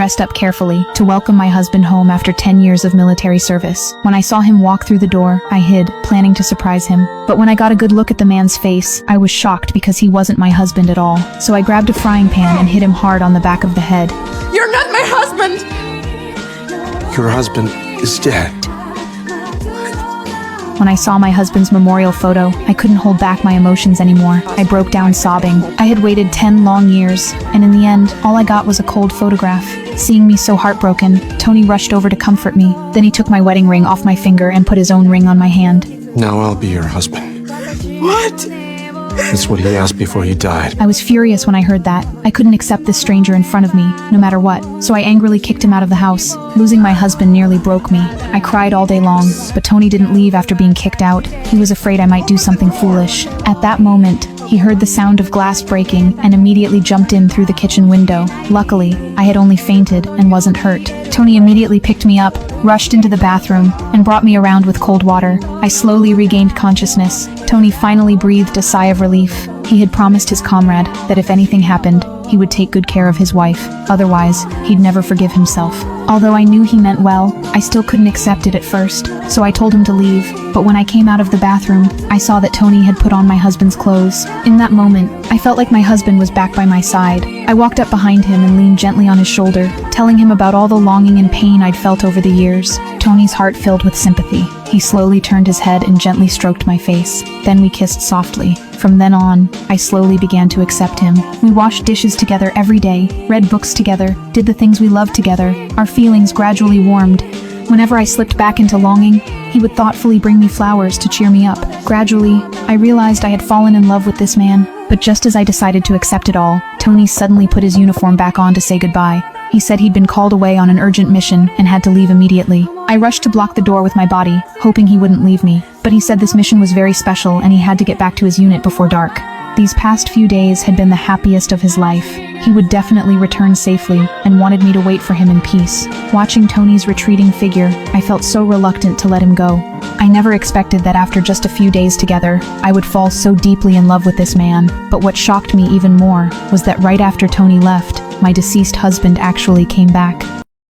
dressed up carefully to welcome my husband home after 10 years of military service. When I saw him walk through the door, I hid, planning to surprise him. But when I got a good look at the man's face, I was shocked because he wasn't my husband at all. So I grabbed a frying pan and hit him hard on the back of the head. You're not my husband! Your husband is dead. When I saw my husband's memorial photo, I couldn't hold back my emotions anymore. I broke down sobbing. I had waited 10 long years, and in the end, all I got was a cold photograph. Seeing me so heartbroken, Tony rushed over to comfort me. Then he took my wedding ring off my finger and put his own ring on my hand. Now I'll be your husband. What? That's what he asked before he died. I was furious when I heard that. I couldn't accept this stranger in front of me, no matter what. So I angrily kicked him out of the house. Losing my husband nearly broke me. I cried all day long, but Tony didn't leave after being kicked out. He was afraid I might do something foolish. At that moment, he heard the sound of glass breaking and immediately jumped in through the kitchen window. Luckily, I had only fainted and wasn't hurt. Tony immediately picked me up, rushed into the bathroom, and brought me around with cold water. I slowly regained consciousness. Tony finally breathed a sigh of relief. He had promised his comrade that if anything happened, he would take good care of his wife. Otherwise, he'd never forgive himself. Although I knew he meant well, I still couldn't accept it at first, so I told him to leave. But when I came out of the bathroom, I saw that Tony had put on my husband's clothes. In that moment, I felt like my husband was back by my side. I walked up behind him and leaned gently on his shoulder, telling him about all the longing and pain I'd felt over the years. Tony's heart filled with sympathy. He slowly turned his head and gently stroked my face. Then we kissed softly. From then on, I slowly began to accept him. We washed dishes together every day, read books together, did the things we loved together. Our feelings gradually warmed. Whenever I slipped back into longing, he would thoughtfully bring me flowers to cheer me up. Gradually, I realized I had fallen in love with this man. But just as I decided to accept it all, Tony suddenly put his uniform back on to say goodbye. He said he'd been called away on an urgent mission and had to leave immediately. I rushed to block the door with my body, hoping he wouldn't leave me. But he said this mission was very special and he had to get back to his unit before dark. These past few days had been the happiest of his life. He would definitely return safely and wanted me to wait for him in peace. Watching Tony's retreating figure, I felt so reluctant to let him go. I never expected that after just a few days together, I would fall so deeply in love with this man. But what shocked me even more was that right after Tony left, my deceased husband actually came back.